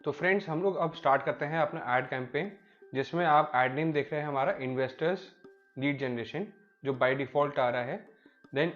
तो फ्रेंड्स, हम लोग अब स्टार्ट करते हैं अपना ऐड कैंपेन, जिसमें आप ऐड नेम देख रहे हैं हमारा इन्वेस्टर्स लीड जनरेशन, जो बाय डिफ़ॉल्ट आ रहा है। देन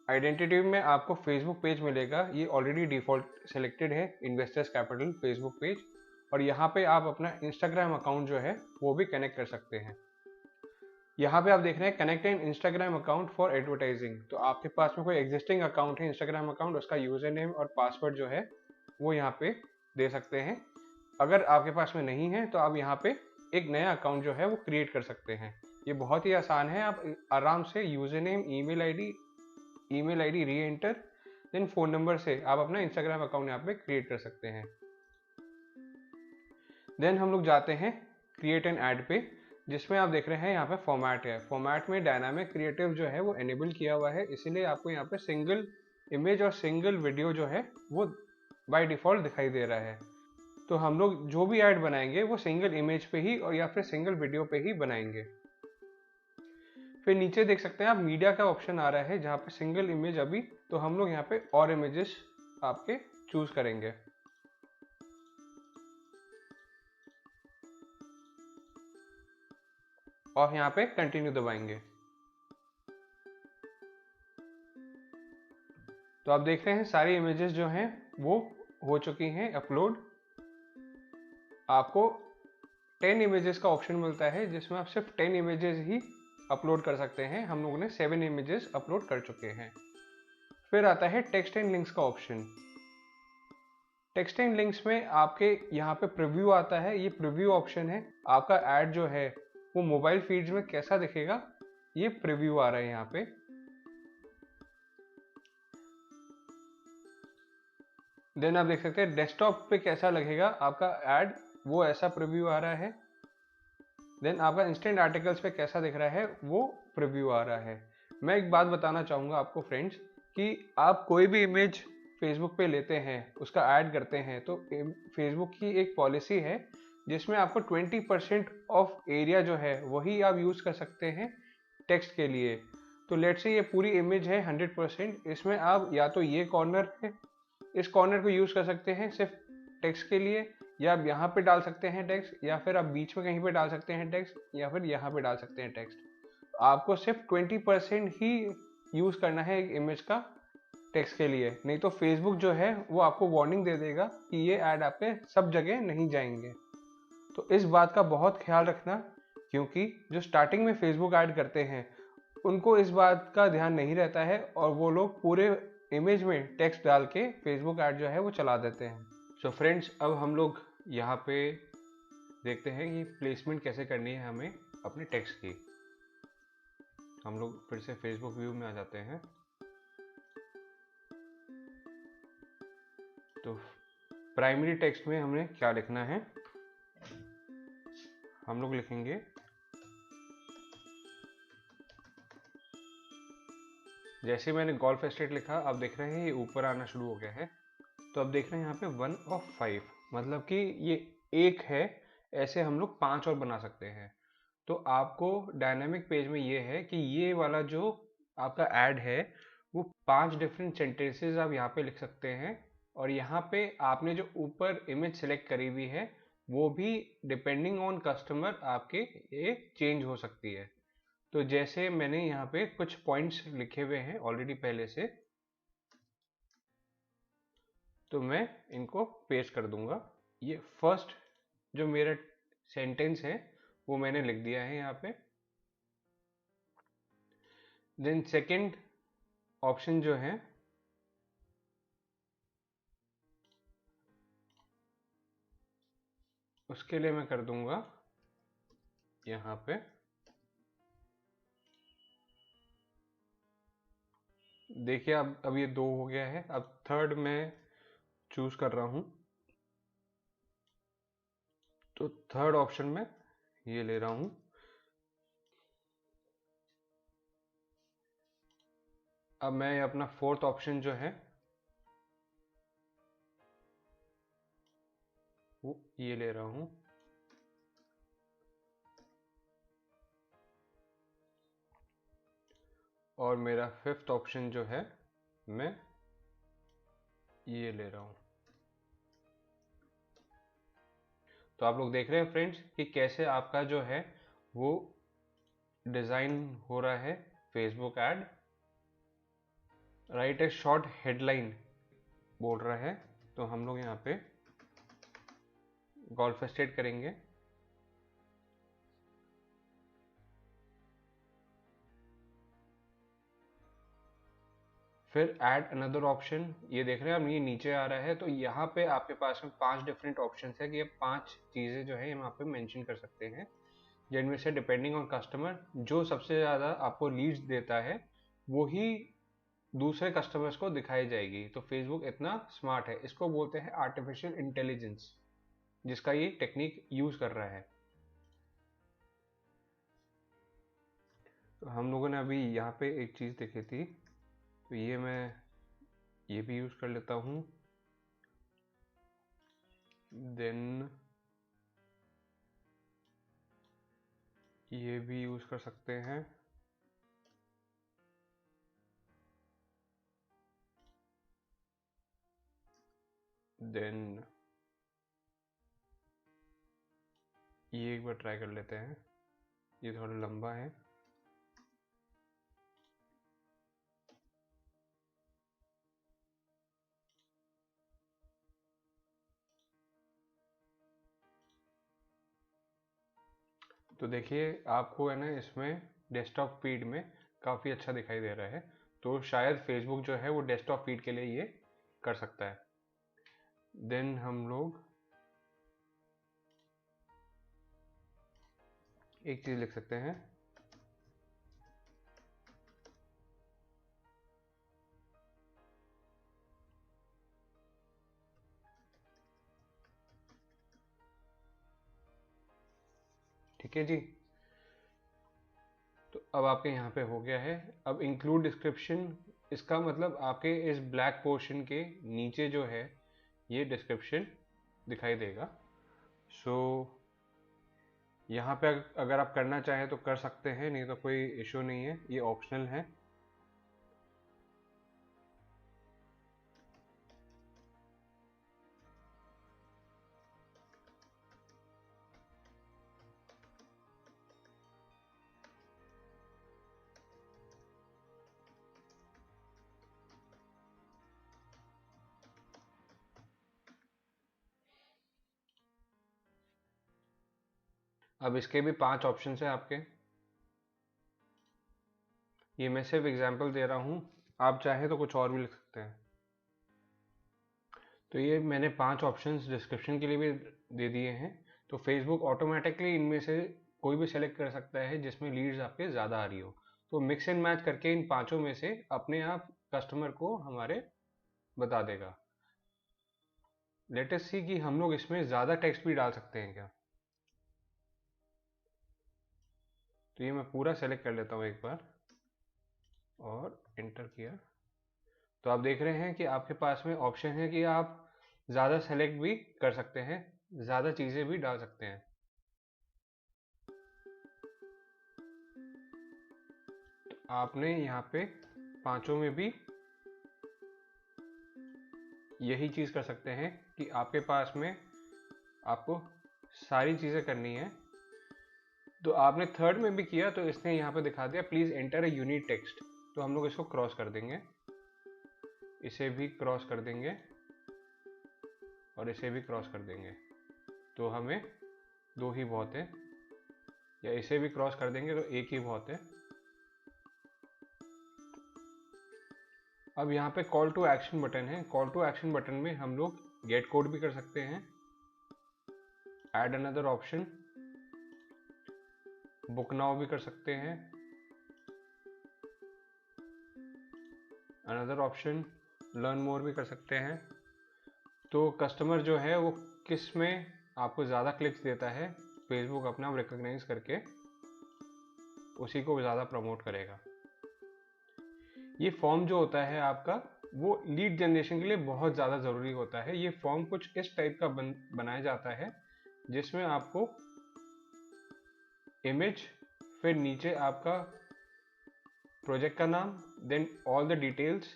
आइडेंटिटी में आपको फेसबुक पेज मिलेगा, ये ऑलरेडी डिफ़ॉल्ट सेलेक्टेड है, इन्वेस्टर्स कैपिटल फेसबुक पेज। और यहाँ पे आप अपना इंस्टाग्राम अकाउंट जो है वो भी कनेक्ट कर सकते हैं। यहाँ पे आप देख रहे हैं connect an Instagram account for advertising. तो आपके पास में कोई एग्जिस्टिंग अकाउंट है इंस्टाग्राम अकाउंट, उसका यूजर नेम और पासवर्ड जो है वो यहाँ पे दे सकते हैं। अगर आपके पास में नहीं है तो आप यहाँ पे एक नया अकाउंट जो है वो क्रिएट कर सकते हैं। ये बहुत ही आसान है, आप आराम से user name, email ID reenter, then phone number से आप अपना इंस्टाग्राम अकाउंट यहाँ पे क्रिएट कर सकते हैं। देन हम लोग जाते हैं क्रिएट एन ऐड पे, जिसमें आप देख रहे हैं यहाँ पे फॉर्मेट है। फॉर्मेट में डायनामिक क्रिएटिव जो है वो एनेबल किया हुआ है, इसीलिए आपको यहाँ पे सिंगल इमेज और सिंगल वीडियो जो है वो बाय डिफ़ॉल्ट दिखाई दे रहा है। तो हम लोग जो भी ऐड बनाएंगे वो सिंगल इमेज पे ही और या फिर सिंगल वीडियो पे ही बनाएंगे। फिर नीचे देख सकते हैं आप मीडिया का ऑप्शन आ रहा है, जहाँ पे सिंगल इमेज अभी, तो हम लोग यहाँ पे और इमेजेस आपके चूज करेंगे। और यहाँ पे कंटिन्यू दबाएंगे। तो आप देख रहे हैं सारी इमेजेस जो हैं वो हो चुकी हैं अपलोड। आपको 10 इमेजेस का ऑप्शन मिलता है, जिसमें आप सिर्फ 10 इमेजेस ही अपलोड कर सकते हैं। हम लोगों ने 7 इमेजेस अपलोड कर चुके हैं। फिर आता है टेक्स्ट एंड लिंक्स का ऑप्शन। टेक्स्ट एंड लिंक्स में आपके यहाँ पे प्रीव्यू आता है, ये प्रीव्यू ऑप्शन है। आपका ऐड जो है वो मोबाइल फीड्स में कैसा दिखेगा, ये प्रीव्यू आ रहा है यहाँ पे। देन आप देख सकते हैं डेस्कटॉप पे कैसा लगेगा आपका ऐड, वो ऐसा प्रीव्यू आ रहा है। देन आपका इंस्टेंट आर्टिकल्स पे कैसा दिख रहा है, वो प्रीव्यू आ रहा है। मैं एक बात बताना चाहूँगा आपको फ्रेंड्स, कि आप कोई भी इमेज फेसबुक पे लेते हैं, उसका ऐड करते हैं, तो फेसबुक की एक पॉलिसी है जिसमें आपको 20% ऑफ एरिया जो है वही आप यूज़ कर सकते हैं टेक्स्ट के लिए। तो लेट्स से ये पूरी इमेज है 100%, इसमें आप या तो ये कॉर्नर है, इस कॉर्नर को यूज़ कर सकते हैं सिर्फ टेक्स्ट के लिए, या आप यहाँ पे डाल सकते हैं टेक्स्ट, या फिर आप बीच में कहीं पे डाल सकते हैं टेक्स्ट, या फिर यहाँ पे डाल सकते हैं टेक्स्ट। आपको सिर्फ 20% ही यूज़ करना है एक इमेज का टेक्स्ट के लिए, नहीं तो फेसबुक जो है वो आपको वार्निंग दे देगा कि ये ऐड आपके सब जगह नहीं जाएंगे। तो इस बात का बहुत ख्याल रखना, क्योंकि जो स्टार्टिंग में फेसबुक ऐड करते हैं उनको इस बात का ध्यान नहीं रहता है और वो लोग पूरे इमेज में टेक्स्ट डाल के फेसबुक ऐड जो है वो चला देते हैं। सो फ्रेंड्स, अब हम लोग यहाँ पे देखते हैं कि प्लेसमेंट कैसे करनी है हमें अपने टेक्स्ट की। हम लोग फिर से फेसबुक व्यू में आ जाते हैं। तो प्राइमरी टेक्स्ट में हमें क्या लिखना है, हम लोग लिखेंगे जैसे मैंने गोल्फ एस्टेट लिखा, आप देख रहे हैं ये ऊपर आना शुरू हो गया है। तो अब देख रहे हैं यहाँ पे 1 of 5, मतलब कि ये एक है, ऐसे हम लोग 5 और बना सकते हैं। तो आपको डायनामिक पेज में ये है कि ये वाला जो आपका ऐड है वो 5 डिफरेंट सेंटेंसेस आप यहाँ पे लिख सकते हैं। और यहाँ पे आपने जो ऊपर इमेज सेलेक्ट करी हुई है वो भी डिपेंडिंग ऑन कस्टमर आपके ये चेंज हो सकती है। तो जैसे मैंने यहाँ पे कुछ पॉइंट्स लिखे हुए हैं ऑलरेडी पहले से, तो मैं इनको पेस्ट कर दूंगा। ये फर्स्ट जो मेरा सेंटेंस है वो मैंने लिख दिया है यहाँ पे। देन सेकंड ऑप्शन जो है उसके लिए मैं कर दूंगा यहाँ पे, देखिए अब ये 2 हो गया है। अब थर्ड मैं चूज कर रहा हूँ, तो थर्ड ऑप्शन में ये ले रहा हूँ। अब मैं अपना फोर्थ ऑप्शन जो है वो ये ले रहा हूँ। और मेरा फिफ्थ ऑप्शन जो है मैं ये ले रहा हूँ। तो आप लोग देख रहे हैं फ्रेंड्स कि कैसे आपका जो है वो डिज़ाइन हो रहा है फेसबुक ऐड। राइट ए शॉर्ट हेडलाइन बोल रहा है, तो हम लोग यहाँ पे गोल्फ स्टेट करेंगे। फिर ऐड अनदर ऑप्शन, ये देख रहे हैं आप, ये नीचे आ रहा है। तो यहाँ पे आपके पास में 5 डिफरेंट ऑप्शंस है कि ये 5 चीज़ें जो है यहाँ पे मेंशन कर सकते हैं, जिनमें से डिपेंडिंग ऑन कस्टमर जो सबसे ज़्यादा आपको लीड्स देता है वही दूसरे कस्टमर्स को दिखाई जाएगी। तो फेसबुक इतना स्मार्ट है, इसको बोलते हैं आर्टिफिशियल इंटेलिजेंस, जिसका ये टेक्निक यूज़ कर रहा है। तो हम लोगों ने अभी यहाँ पे एक चीज़ देखी थी, तो ये मैं ये भी यूज़ कर लेता हूँ। देन ये भी यूज़ कर सकते हैं। देन ये एक बार ट्राई कर लेते हैं, ये थोड़ा लंबा है। तो देखिए आपको है ना इसमें डेस्कटॉप फीड में काफ़ी अच्छा दिखाई दे रहा है, तो शायद फेसबुक जो है वो डेस्कटॉप फीड के लिए ये कर सकता है। देन हम लोग एक चीज़ लिख सकते हैं, ठीक है जी। तो अब आपके यहाँ पे हो गया है। अब इंक्लूड डिस्क्रिप्शन, इसका मतलब आपके इस ब्लैक पोर्शन के नीचे जो है ये डिस्क्रिप्शन दिखाई देगा। सो यहाँ पे अगर आप करना चाहें तो कर सकते हैं, नहीं तो कोई इशू नहीं है, ये ऑप्शनल है। अब इसके भी 5 ऑप्शन है आपके, ये मैं सिर्फ एग्जांपल दे रहा हूँ, आप चाहें तो कुछ और भी लिख सकते हैं। तो ये मैंने 5 ऑप्शंस डिस्क्रिप्शन के लिए भी दे दिए हैं। तो फेसबुक ऑटोमेटिकली इनमें से कोई भी सेलेक्ट कर सकता है जिसमें लीड्स आपके ज़्यादा आ रही हो। तो मिक्स एंड मैच करके इन पांचों में से अपने आप कस्टमर को हमारे बता देगा। लेट अस सी कि हम लोग इसमें ज़्यादा टेक्स्ट भी डाल सकते हैं क्या। तो ये मैं पूरा सेलेक्ट कर लेता हूँ एक बार और इंटर किया। तो आप देख रहे हैं कि आपके पास में ऑप्शन है कि आप ज़्यादा सेलेक्ट भी कर सकते हैं, ज़्यादा चीज़ें भी डाल सकते हैं। तो आपने यहाँ पे पांचों में भी यही चीज़ कर सकते हैं कि आपके पास में आपको सारी चीज़ें करनी है। तो आपने थर्ड में भी किया, तो इसने यहाँ पे दिखा दिया please enter a unique text. तो हम लोग इसको क्रॉस कर देंगे, इसे भी क्रॉस कर देंगे और इसे भी क्रॉस कर देंगे। तो हमें 2 ही बहुत है, या इसे भी क्रॉस कर देंगे तो 1 ही बहुत है। अब यहाँ पे कॉल टू एक्शन बटन है। कॉल टू एक्शन बटन में हम लोग गेट कोड भी कर सकते हैं, add another option, book now भी कर सकते हैं, अनदर ऑप्शन लर्न मोर भी कर सकते हैं। तो कस्टमर जो है वो किस में आपको ज़्यादा क्लिक्स देता है, फेसबुक अपना आप रिकॉग्नाइज करके उसी को ज़्यादा प्रमोट करेगा। ये फॉर्म जो होता है आपका वो लीड जनरेशन के लिए बहुत ज़्यादा ज़रूरी होता है। ये फॉर्म कुछ इस टाइप का बनाया जाता है जिसमें आपको इमेज, फिर नीचे आपका प्रोजेक्ट का नाम, then all the details,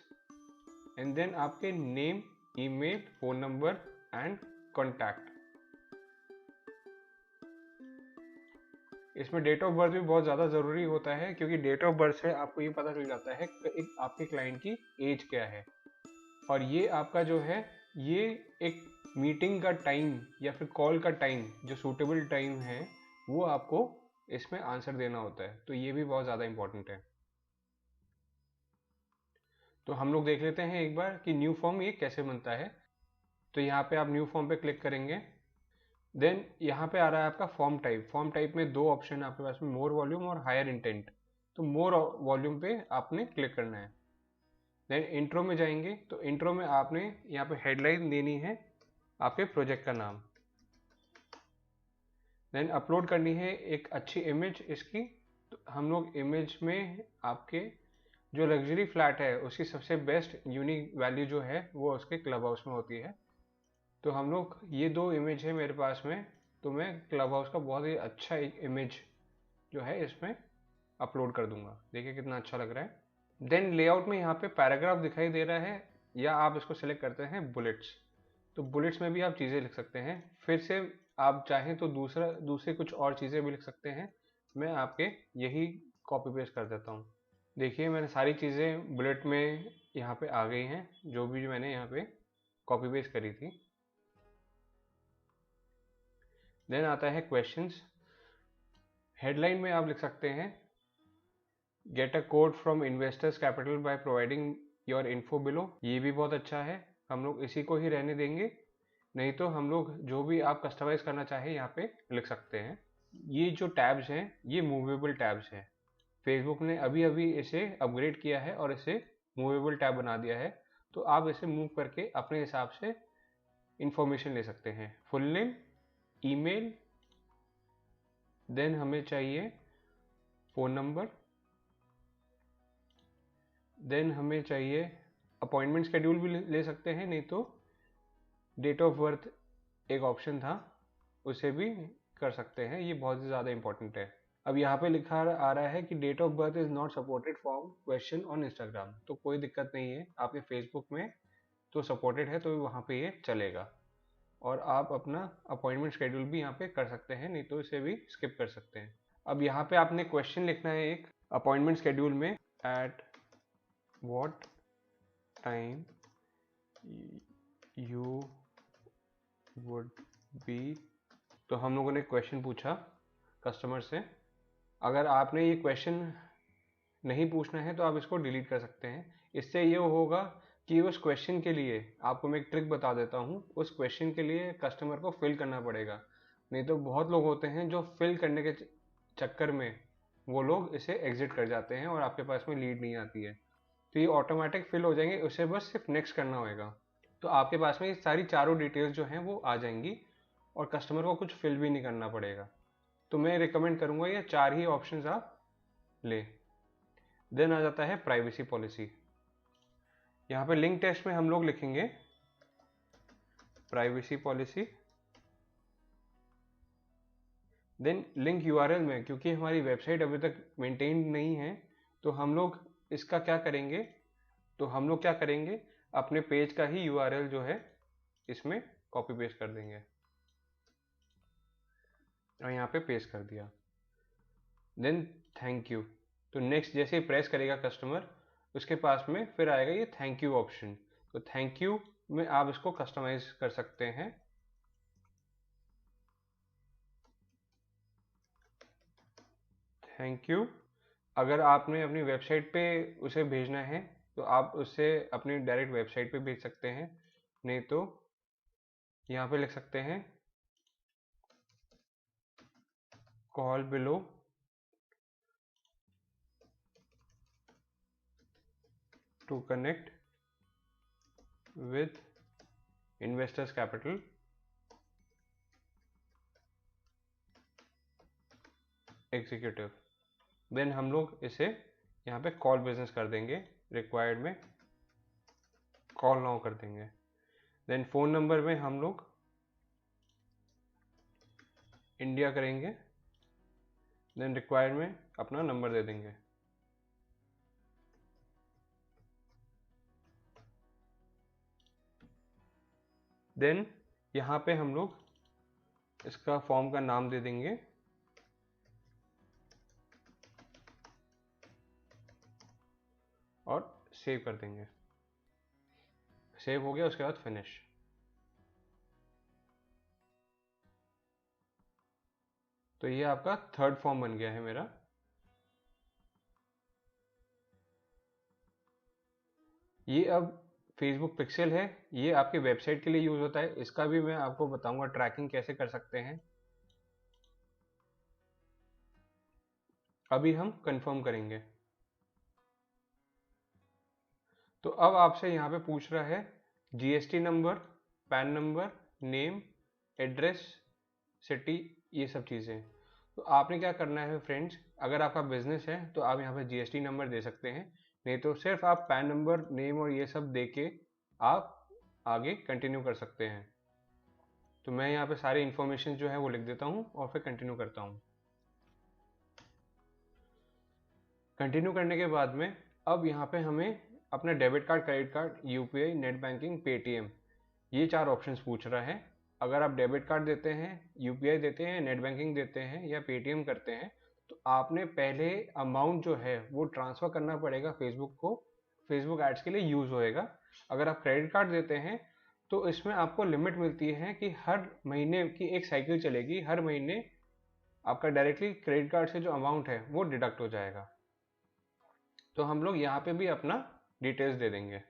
and then आपके name, email, phone number and contact. इसमें डेट ऑफ बर्थ भी बहुत ज़्यादा ज़रूरी होता है, क्योंकि डेट ऑफ बर्थ से आपको ये पता चल जाता है कि एक आपके क्लाइंट की एज क्या है। और ये आपका जो है, ये एक मीटिंग का टाइम या फिर कॉल का टाइम जो सूटेबल टाइम है, वो आपको इसमें आंसर देना होता है। तो ये भी बहुत ज़्यादा इंपॉर्टेंट है। तो हम लोग देख लेते हैं एक बार कि न्यू फॉर्म ये कैसे बनता है। तो यहाँ पे आप न्यू फॉर्म पे क्लिक करेंगे। देन यहाँ पे आ रहा है आपका फॉर्म टाइप। फॉर्म टाइप में दो ऑप्शन है आपके पास में, मोर वॉल्यूम और हायर इंटेंट। तो मोर वॉल्यूम पे आपने क्लिक करना है। देन इंट्रो में जाएंगे, तो इंट्रो में आपने यहाँ पे हेडलाइन देनी है आपके प्रोजेक्ट का नाम। देन अपलोड करनी है एक अच्छी इमेज इसकी। तो हम लोग इमेज में आपके जो लग्जरी फ्लैट है उसकी सबसे बेस्ट यूनिक वैल्यू जो है वो उसके क्लब हाउस में होती है। तो हम लोग ये दो इमेज है मेरे पास में, तो मैं क्लब हाउस का बहुत ही अच्छा एक इमेज जो है इसमें अपलोड कर दूंगा। देखिए कितना अच्छा लग रहा है। देन लेआउट में यहाँ पे पैराग्राफ दिखाई दे रहा है, या आप इसको सेलेक्ट करते हैं बुलेट्स। तो बुलेट्स में भी आप चीज़ें लिख सकते हैं। फिर से आप चाहें तो दूसरे कुछ और चीज़ें भी लिख सकते हैं। मैं आपके यही कॉपी पेस्ट कर देता हूँ। देखिए मैंने सारी चीज़ें बुलेट में यहाँ पे आ गई हैं, जो भी मैंने यहाँ पे कॉपी पेस्ट करी थी। देन आता है क्वेश्चंस। हेडलाइन में आप लिख सकते हैं get a code from investors capital by providing your info below. ये भी बहुत अच्छा है, हम लोग इसी को ही रहने देंगे। नहीं तो हम लोग जो भी आप कस्टमाइज करना चाहें यहाँ पे लिख सकते हैं। ये जो टैब्स हैं ये मूवेबल टैब्स हैं। फेसबुक ने अभी अभी इसे अपग्रेड किया है और इसे मूवेबल टैब बना दिया है। तो आप इसे मूव करके अपने हिसाब से इंफॉर्मेशन ले सकते हैं। फुल नेम, ईमेल, देन हमें चाहिए फ़ोन नंबर, देन हमें चाहिए अपॉइंटमेंट शेड्यूल भी ले सकते हैं, नहीं तो डेट ऑफ बर्थ एक ऑप्शन था उसे भी कर सकते हैं। ये बहुत ही ज़्यादा इंपॉर्टेंट है। अब यहाँ पे लिखा आ रहा है कि date of birth is not supported for question on Instagram. तो कोई दिक्कत नहीं है, आपके फेसबुक में तो सपोर्टेड है, तो वहाँ पे ये चलेगा। और आप अपना अपॉइंटमेंट शेड्यूल भी यहाँ पे कर सकते हैं, नहीं तो इसे भी स्किप कर सकते हैं। अब यहाँ पे आपने क्वेश्चन लिखना है एक अपॉइंटमेंट शेड्यूल में, at what time you would be. तो हम लोगों ने क्वेश्चन पूछा कस्टमर से। अगर आपने ये क्वेश्चन नहीं पूछना है तो आप इसको डिलीट कर सकते हैं। इससे ये होगा कि उस क्वेश्चन के लिए आपको मैं एक ट्रिक बता देता हूँ। उस क्वेश्चन के लिए कस्टमर को फिल करना पड़ेगा। नहीं तो बहुत लोग होते हैं जो फिल करने के चक्कर में वो लोग इसे एग्जिट कर जाते हैं और आपके पास में लीड नहीं आती है। तो ये ऑटोमेटिक फिल हो जाएंगे, उसे बस सिर्फ नेक्स्ट करना होगा। तो आपके पास में ये सारी चारों डिटेल्स जो हैं वो आ जाएंगी और कस्टमर को कुछ फिल भी नहीं करना पड़ेगा। तो मैं रिकमेंड करूँगा ये चार ही ऑप्शंस आप ले। देन आ जाता है प्राइवेसी पॉलिसी। यहाँ पे लिंक टेक्स्ट में हम लोग लिखेंगे privacy policy. Then link URL में, क्योंकि हमारी वेबसाइट अभी तक मेंटेन नहीं है, तो हम लोग इसका क्या करेंगे, अपने पेज का ही यूआरएल जो है इसमें कॉपी पेस्ट कर देंगे और यहाँ पे पेस्ट कर दिया। Then thank you. तो नेक्स्ट जैसे ही प्रेस करेगा कस्टमर, उसके पास में फिर आएगा ये थैंक यू ऑप्शन। तो थैंक यू में आप इसको कस्टमाइज कर सकते हैं। Thank you. अगर आपने अपनी वेबसाइट पे उसे भेजना है तो आप उसे अपनी डायरेक्ट वेबसाइट पे भेज सकते हैं, नहीं तो यहाँ पे लिख सकते हैं call below to connect with investors capital executive. Then हम लोग इसे यहाँ पे कॉल बिजनेस कर देंगे, रिक्वायर्ड में कॉल नाउ कर देंगे। देन फ़ोन नंबर में हम लोग इंडिया करेंगे। देन रिक्वायर्ड में अपना नंबर दे देंगे। देन यहाँ पे हम लोग इसका फॉर्म का नाम दे देंगे सेव कर देंगे। सेव हो गया, उसके बाद फिनिश। तो ये आपका थर्ड फॉर्म बन गया है मेरा। ये अब फेसबुक पिक्सल है, ये आपके वेबसाइट के लिए यूज होता है। इसका भी मैं आपको बताऊंगा ट्रैकिंग कैसे कर सकते हैं। अभी हम कंफर्म करेंगे। तो अब आपसे यहाँ पे पूछ रहा है GST number, pan number, name, address, city, ये सब चीज़ें। तो आपने क्या करना है फ्रेंड्स, अगर आपका बिजनेस है तो आप यहाँ पे जीएसटी नंबर दे सकते हैं, नहीं तो सिर्फ आप पैन नंबर, नेम और ये सब दे के आप आगे कंटिन्यू कर सकते हैं। तो मैं यहाँ पे सारी इन्फॉर्मेशन जो है वो लिख देता हूँ और फिर कंटिन्यू करता हूँ। कंटिन्यू करने के बाद में अब यहाँ पे हमें अपना debit card, credit card, UPI, net banking, Paytm, ये 4 ऑप्शंस पूछ रहा है। अगर आप डेबिट कार्ड देते हैं, यूपीआई देते हैं, नेट बैंकिंग देते हैं या पेटीएम करते हैं, तो आपने पहले अमाउंट जो है वो ट्रांसफ़र करना पड़ेगा फेसबुक को, फेसबुक एड्स के लिए यूज़ होएगा। अगर आप क्रेडिट कार्ड देते हैं तो इसमें आपको लिमिट मिलती है कि हर महीने की एक साइकिल चलेगी, हर महीने आपका डायरेक्टली क्रेडिट कार्ड से जो अमाउंट है वो डिडक्ट हो जाएगा। तो हम लोग यहाँ पे भी अपना डिटेल्स दे देंगे।